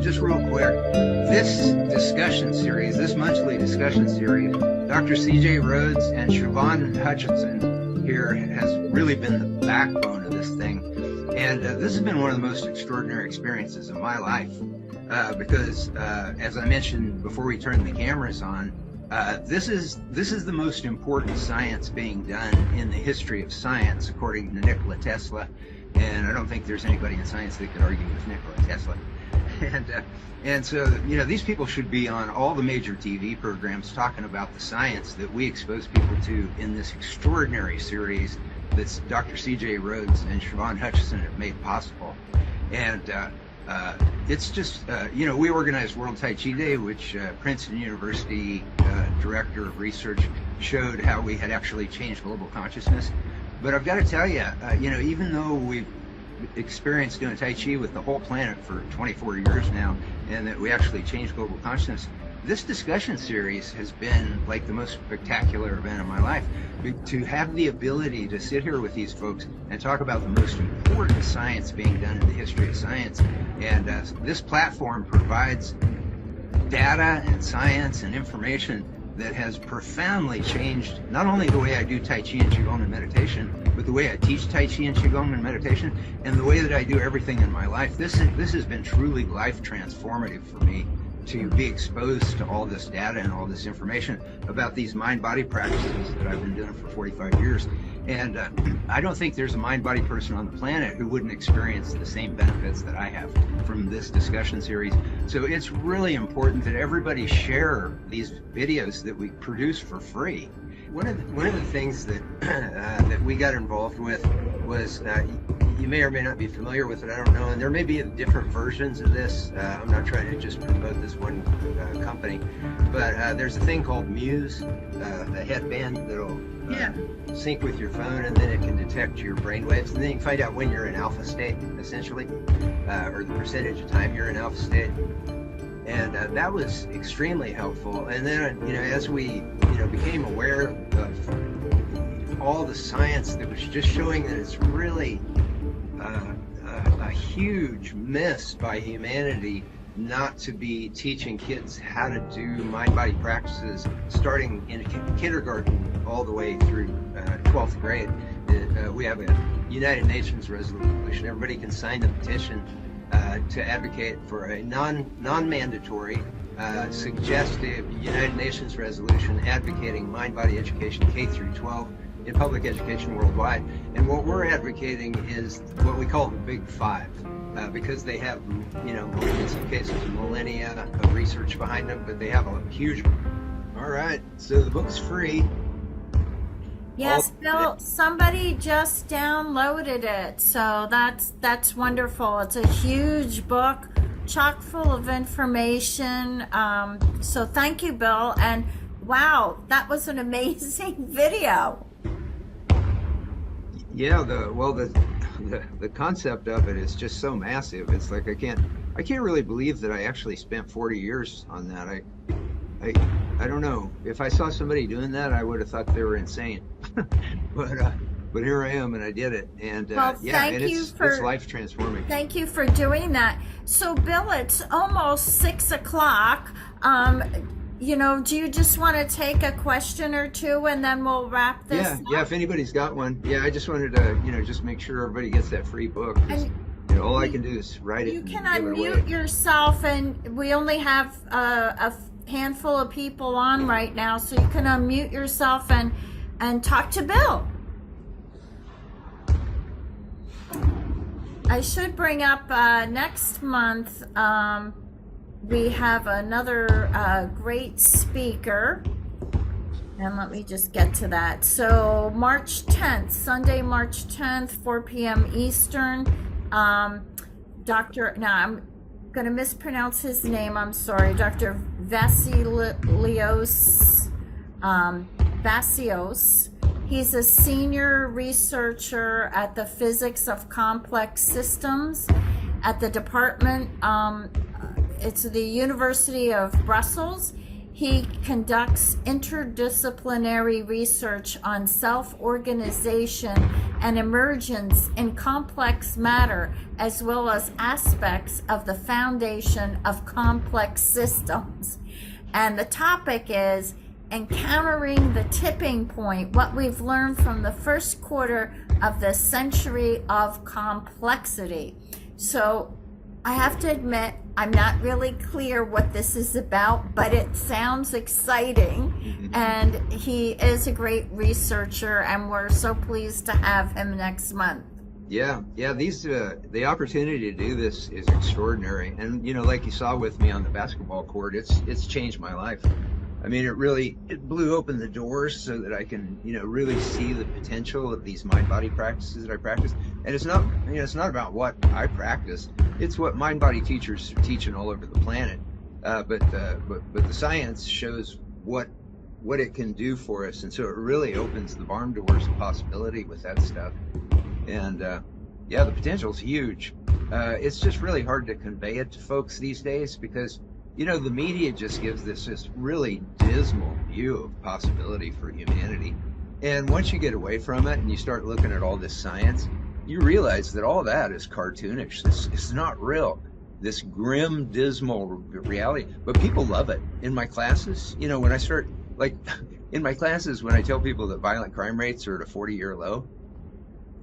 just real quick, this discussion series, this monthly discussion series, Dr. C.J. Rhodes and Siobhan Hutchinson here has really been the backbone of this thing. And this has been one of the most extraordinary experiences of my life because, as I mentioned before we turned the cameras on, this is the most important science being done in the history of science, according to Nikola Tesla. And I don't think there's anybody in science that could argue with Nikola Tesla. And so, you know, these people should be on all the major TV programs talking about the science that we expose people to in this extraordinary series that's Dr. C.J. Rhodes and Siobhan Hutchinson have made possible. And it's just, you know, we organized World Tai Chi Day, which Princeton University Director of Research showed how we had actually changed global consciousness. But I've got to tell you, you know, even though we've experienced doing Tai Chi with the whole planet for 24 years now, and that we actually changed global consciousness, this discussion series has been like the most spectacular event of my life. To have the ability to sit here with these folks and talk about the most important science being done in the history of science. And this platform provides data and science and information that has profoundly changed not only the way I do Tai Chi and Qigong and meditation, but the way I teach Tai Chi and Qigong and meditation, and the way that I do everything in my life. This has been truly life transformative for me, to be exposed to all this data and all this information about these mind-body practices that I've been doing for 45 years. And I don't think there's a mind-body person on the planet who wouldn't experience the same benefits that I have from this discussion series. So it's really important that everybody share these videos that we produce for free. One of the things that that we got involved with was, you may or may not be familiar with it, I don't know, and there may be different versions of this. I'm not trying to just promote this one company, but there's a thing called Muse, a headband that'll sync with your phone, and then it can detect your brain waves, and then you can find out when you're in alpha state, essentially, or the percentage of time you're in alpha state. And that was extremely helpful. And then, you know, as we, you know, became aware of all the science that was just showing that it's really a huge miss by humanity not to be teaching kids how to do mind-body practices starting in kindergarten all the way through 12th grade. We have a United Nations resolution. Everybody can sign the petition to advocate for a non-mandatory, suggestive United Nations resolution advocating mind-body education K through 12 in public education worldwide. And what we're advocating is what we call the Big Five, because they have, you know, in some cases millennia of research behind them, but they have a huge. All right, so the book's free. Yes, Bill, somebody just downloaded it, so that's wonderful. It's a huge book, chock full of information. So thank you, Bill, and wow, that was an amazing video. Yeah, the concept of it is just so massive. It's like I can't really believe that I actually spent 40 years on that. I don't know. If I saw somebody doing that, I would have thought they were insane. But here I am, and I did it. And well, yeah, and it's life transforming. Thank you for doing that. So, Bill, it's almost 6 o'clock. You know, do you just want to take a question or two, and then we'll wrap this up? Yeah. If anybody's got one, I just wanted to, you know, just make sure everybody gets that free book. And you know, all I can do is write it. You can unmute yourself, and we only have a handful of people on right now, so you can unmute yourself and talk to Bill. I should bring up next month, we have another great speaker, and let me just get to that. So March 10th, Sunday, March 10th, 4 p.m. Eastern, I'm going to mispronounce his name, I'm sorry, Dr. Vasios. He's a senior researcher at the Physics of Complex Systems at the department, it's the University of Brussels. He conducts interdisciplinary research on self-organization and emergence in complex matter, as well as aspects of the foundation of complex systems. And the topic is encountering the tipping point, what we've learned from the first quarter of the century of complexity. So I have to admit, I'm not really clear what this is about, but it sounds exciting. And he is a great researcher, and we're so pleased to have him next month. Yeah, these the opportunity to do this is extraordinary. And like you saw with me on the basketball court, it's changed my life. I mean, it blew open the doors so that I can, really see the potential of these mind-body practices that I practice. And it's not about what I practice. It's what mind-body teachers are teaching all over the planet. But the science shows what it can do for us. And so it really opens the barn doors of possibility with that stuff. And the potential is huge. It's just really hard to convey it to folks these days because the media just gives this really dismal view of possibility for humanity. And once you get away from it and you start looking at all this science, you realize that all that is cartoonish. It's not real. This grim, dismal reality. But people love it. In my classes, when I start, in my classes, when I tell people that violent crime rates are at a 40-year low,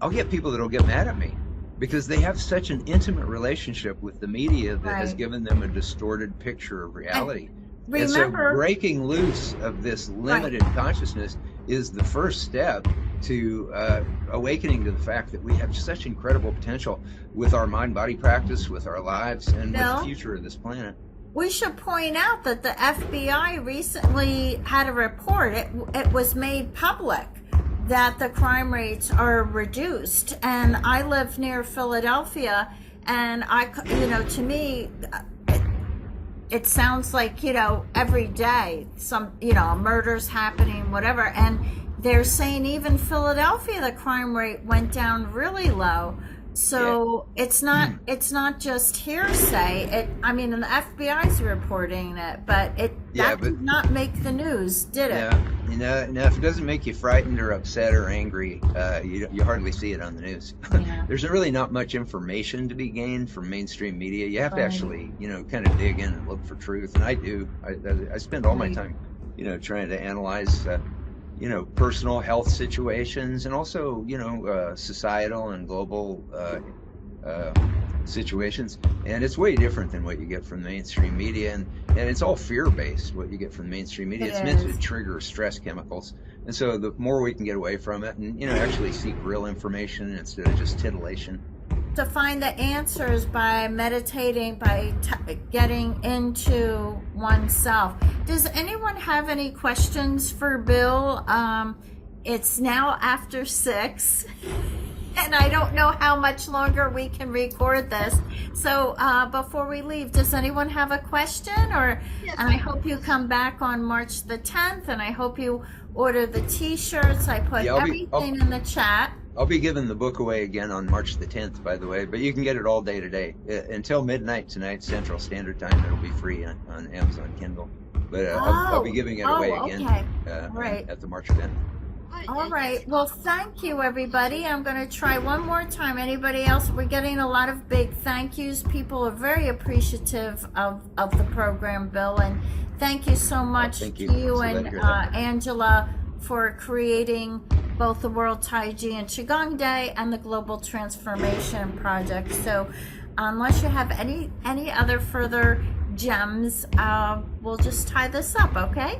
I'll get people that'll get mad at me, because they have such an intimate relationship with the media that has given them a distorted picture of reality. And so breaking loose of this limited consciousness is the first step to awakening to the fact that we have such incredible potential with our mind-body practice, with our lives, and with the future of this planet. We should point out that the FBI recently had a report. It was made public that the crime rates are reduced, and I live near Philadelphia, and to me, it sounds like every day some murders happening, whatever, and they're saying even Philadelphia, the crime rate went down really low. So it's not just hearsay. And the FBI's reporting it, but that did not make the news, did it? Yeah. If it doesn't make you frightened or upset or angry, you hardly see it on the news. Yeah. There's really not much information to be gained from mainstream media. You have to actually, kind of dig in and look for truth. And I do. I spend all my time, trying to analyze personal health situations, and also, societal and global situations. And it's way different than what you get from the mainstream media. And it's all fear-based, what you get from the mainstream media. It's meant to trigger stress chemicals. And so the more we can get away from it and, actually seek real information instead of just titillation. To find the answers by meditating, by getting into oneself. Does anyone have any questions for Bill? It's now after 6, and I don't know how much longer we can record this. So before we leave, does anyone have a question? And I hope you come back on March the 10th, and I hope you order the T-shirts. I put everything in the chat. I'll be giving the book away again on March the 10th, by the way, but you can get it all day today. Until midnight tonight, Central Standard Time, it'll be free on Amazon Kindle. But I'll be giving it away again at the March event. All right. Well, thank you, everybody. I'm going to try one more time. Anybody else? We're getting a lot of big thank yous. People are very appreciative of the program, Bill. And thank you so much to you and Angela for creating both the World Tai Chi and Qigong Day and the Global Transformation Project. So unless you have any other further gems, we'll just tie this up, okay?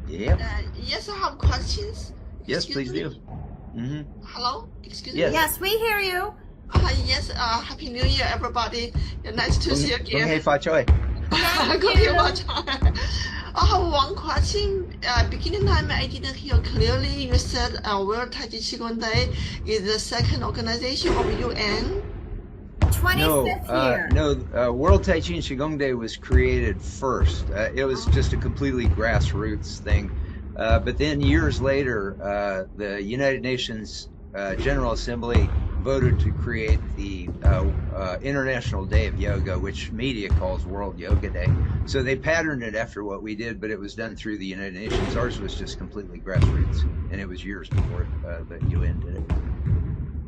Yeah. Yes, I have questions. Yes, please do. Mm-hmm. Hello? Excuse me? Yes, we hear you. Yes, Happy New Year, everybody. Nice to see you again. I have one question. Beginning time, I didn't hear clearly. You said World Tai Chi Qigong Day is the second organization of UN. 25th year. No, World Tai Chi and Qigong Day was created first. It was just a completely grassroots thing. But then years later, the United Nations General Assembly voted to create the International Day of Yoga, which media calls World Yoga Day. So they patterned it after what we did, but it was done through the United Nations. Ours was just completely grassroots, and it was years before the UN did it.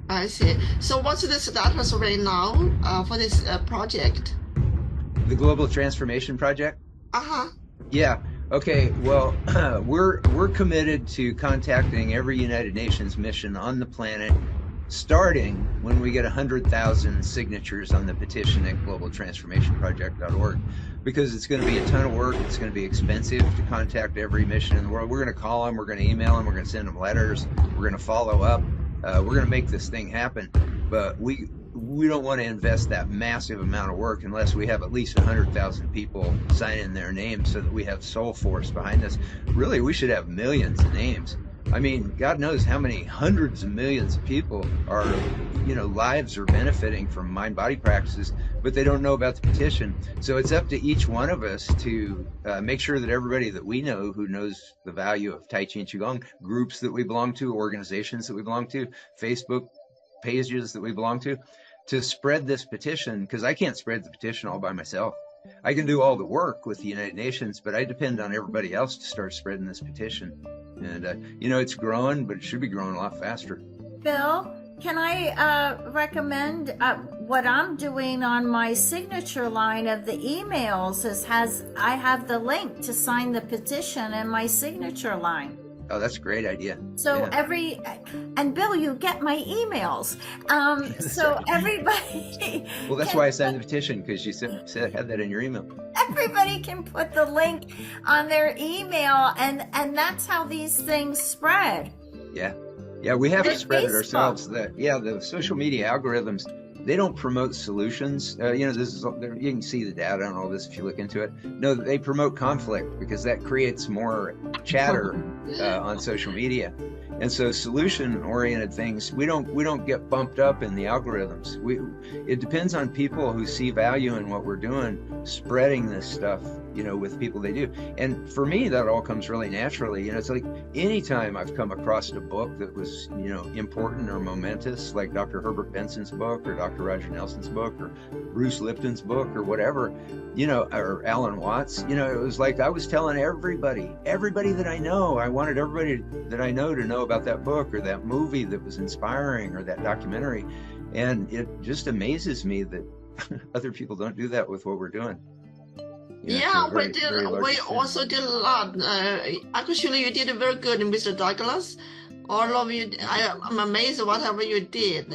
I see. So what's the status right now for this project? The Global Transformation Project? Uh-huh. Yeah. Okay. Well, we're committed to contacting every United Nations mission on the planet, starting when we get 100,000 signatures on the petition at globaltransformationproject.org, because it's going to be a ton of work. It's going to be expensive to contact every mission in the world. We're going to call them. We're going to email them. We're going to send them letters. We're going to follow up. We're going to make this thing happen. But we don't want to invest that massive amount of work unless we have at least 100,000 people sign in their names so that we have soul force behind this. Really, we should have millions of names. I mean, God knows how many hundreds of millions of people are, lives are benefiting from mind-body practices, but they don't know about the petition. So it's up to each one of us to make sure that everybody that we know who knows the value of Tai Chi and Qigong, groups that we belong to, organizations that we belong to, Facebook pages that we belong to spread this petition, because I can't spread the petition all by myself. I can do all the work with the United Nations, but I depend on everybody else to start spreading this petition. And, it's growing, but it should be growing a lot faster. Bill, can I recommend what I'm doing on my signature line of the emails I have the link to sign the petition in my signature line. Oh, that's a great idea. So and Bill, you get my emails. So everybody. Well, that's why I signed the petition, because you said had that in your email. Everybody can put the link on their email, and that's how these things spread. Yeah, we have to spread it ourselves. Facebook. The social media algorithms, they don't promote solutions. You can see the data on all this if you look into it. No, they promote conflict, because that creates more chatter on social media. And so solution-oriented things, we don't get bumped up in the algorithms. It depends on people who see value in what we're doing, spreading this stuff, with people they do. And for me, that all comes really naturally. It's like anytime I've come across a book that was, important or momentous, like Dr. Herbert Benson's book or Dr. Roger Nelson's book or Bruce Lipton's book or whatever, or Alan Watts, it was like I was telling everybody that I know. I wanted everybody that I know to know about that book or that movie that was inspiring or that documentary. And it just amazes me that other people don't do that with what we're doing. We also did a lot. Actually, you did very good, Mr. Douglas. All of you, I'm amazed whatever you did.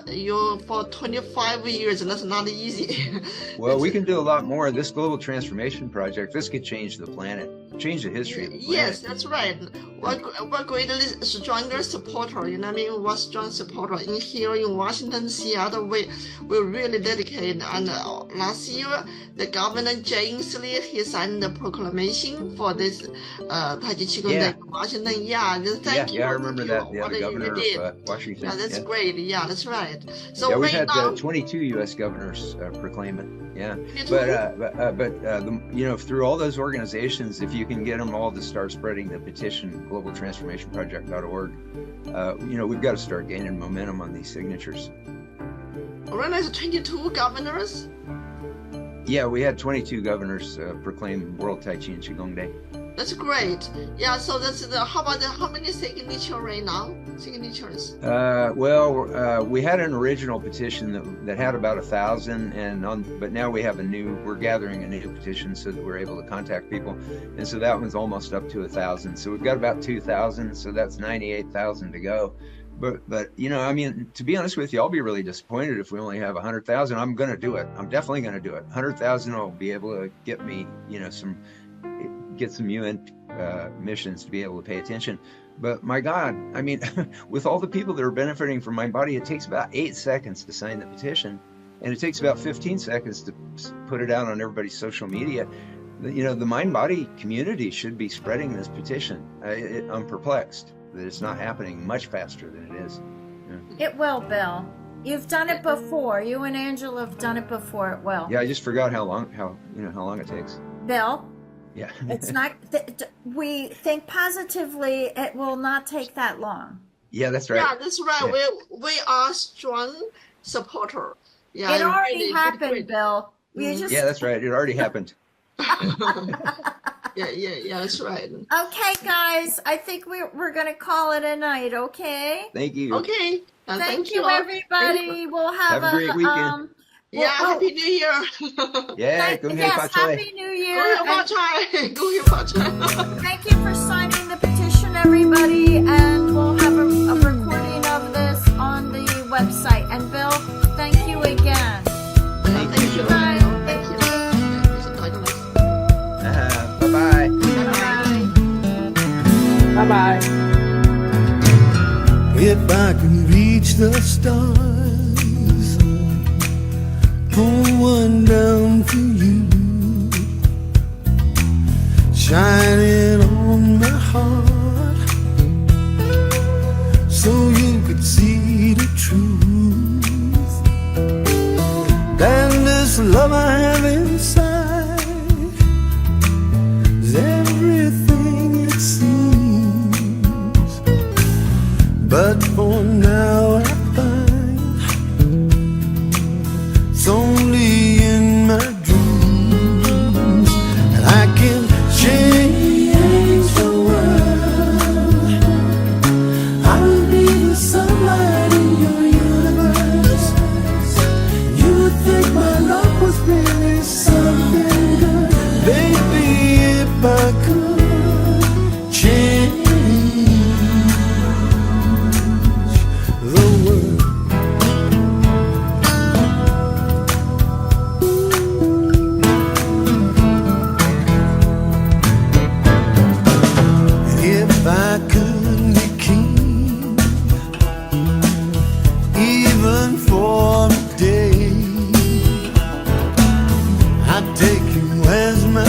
You for 25 years, that's not easy. Well, we can do a lot more. This Global Transformation Project, this could change the planet, change the history of the planet. Yes, that's right. We're greatly stronger supporter, we're strong supporter. Here in Washington, Seattle, we really dedicate. And last year, the governor, James Lee, he signed the proclamation for this Tai Chi Qigong Day in Washington. Thank you. I remember that. Yeah, the governor of Washington. Yeah, that's great. Yeah, that's right. So we've had 22 U.S. governors proclaim it. Yeah, but through all those organizations, if you can get them all to start spreading the petition, globaltransformationproject.org, we've got to start gaining momentum on these signatures. Right now, it's 22 governors. Yeah, we had 22 governors proclaim World Tai Chi and Qigong Day. That's great. Yeah, so how many signatures right now? Signatures? We had an original petition that had about 1,000, but now we're gathering a new petition so that we're able to contact people, and so that one's almost up to 1,000. So we've got about 2,000, so that's 98,000 to go. But to be honest with you, I'll be really disappointed if we only have 100,000. I'm going to do it. I'm definitely going to do it. 100,000 will be able to get me, get some UN missions to be able to pay attention. But my God, with all the people that are benefiting from Mind Body, it takes about 8 seconds to sign the petition, and it takes about 15 seconds to put it out on everybody's social media. The Mind Body community should be spreading this petition. I'm perplexed that it's not happening much faster than it is. Yeah. It will, Bill. You've done it before. You and Angela have done it before. It will. Yeah, I just forgot how long it takes. Bill. Yeah. It's not. We think positively. It will not take that long. Yeah, that's right. Yeah, that's right. Yeah. We are strong supporter. Yeah, It already really happened, great. Bill. We just Yeah, that's right. It already happened. Yeah, that's right. Okay, guys. I think we're gonna call it a night. Okay. Thank you. Okay, Thank you, all. everybody. We'll have a great weekend. Yeah, Happy New Year. Yeah, go ahead, yes, Pachai. Happy New Year. Go here, Pachai. Thank you for signing the petition, everybody. And we'll have a recording of this on the website. And Bill, thank you again. Thank you. Bye. Thank you. Bye-bye. Bye. Bye-bye. If I can reach the stars, pull one down for you, shining on my heart, so you could see the truth. And this love I have inside is everything it seems. But for now I find it's only in my dreams that I can change the world. I'll be the sunlight in your universe. You would think my love was really something good. Baby, if I could change the world. If I could be king, even for a day, I'd take you as my